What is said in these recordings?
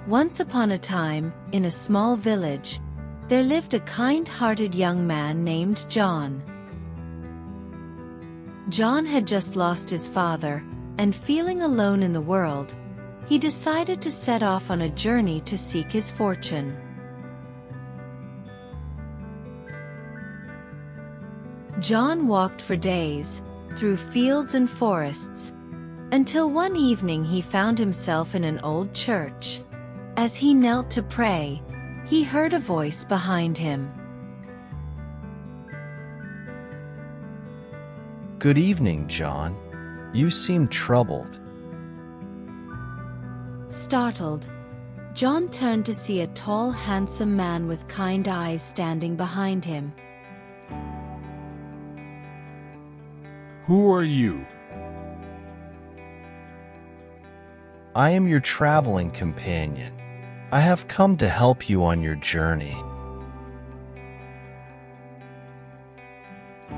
Once upon a time, in a small village, there lived a kind-hearted young man named John. John had just lost his father, and feeling alone in the world, he decided to set off on a journey to seek his fortune. John walked for days, through fields and forests, until one evening he found himself in an old church. As he knelt to pray, he heard a voice behind him. "Good evening, John. You seem troubled." Startled, John turned to see a tall, handsome man with kind eyes standing behind him. "Who are you?" "I am your traveling companion. I have come to help you on your journey."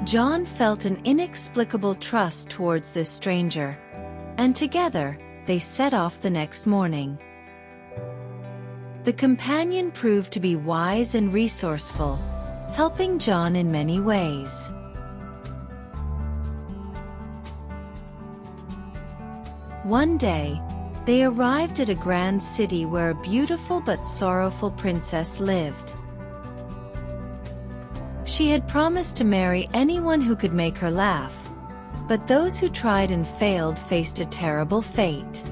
John felt an inexplicable trust towards this stranger, and together, they set off the next morning. The companion proved to be wise and resourceful, helping John in many ways. One day, they arrived at a grand city where a beautiful but sorrowful princess lived. She had promised to marry anyone who could make her laugh, but those who tried and failed faced a terrible fate.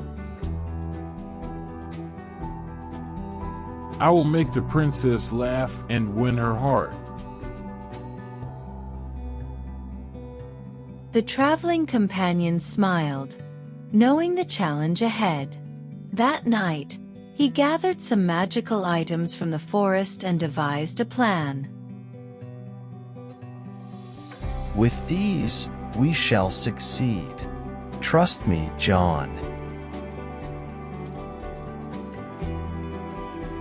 "I will make the princess laugh and win her heart." The traveling companion smiled, knowing the challenge ahead. That night, he gathered some magical items from the forest and devised a plan. "With these, we shall succeed. Trust me, John."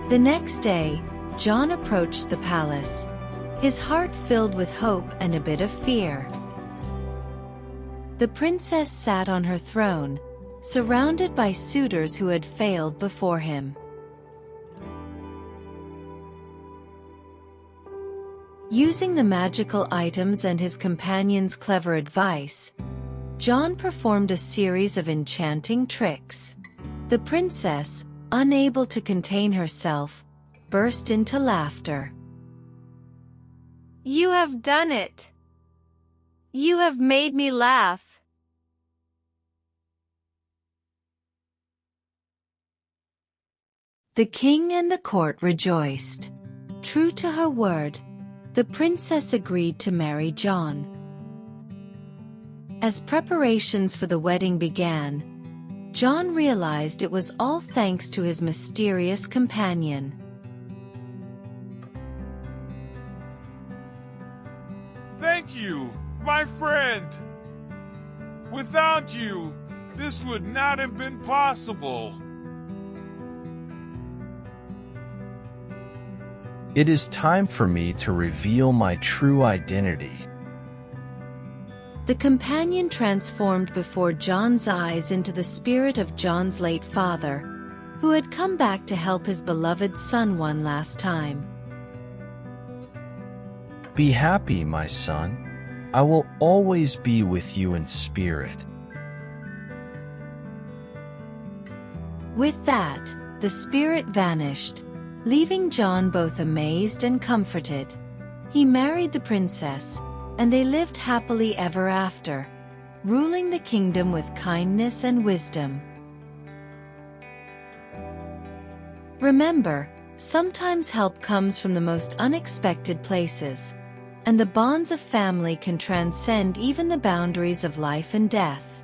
The next day, John approached the palace, his heart filled with hope and a bit of fear. The princess sat on her throne, surrounded by suitors who had failed before him. Using the magical items and his companion's clever advice, John performed a series of enchanting tricks. The princess, unable to contain herself, burst into laughter. "You have done it! You have made me laugh!" The king and the court rejoiced. True to her word, the princess agreed to marry John. As preparations for the wedding began, John realized it was all thanks to his mysterious companion. "Thank you, my friend. Without you, this would not have been possible." "It is time for me to reveal my true identity." The companion transformed before John's eyes into the spirit of John's late father, who had come back to help his beloved son one last time. "Be happy, my son. I will always be with you in spirit." With that, the spirit vanished, leaving John both amazed and comforted. He married the princess, and they lived happily ever after, ruling the kingdom with kindness and wisdom. Remember, sometimes help comes from the most unexpected places, and the bonds of family can transcend even the boundaries of life and death.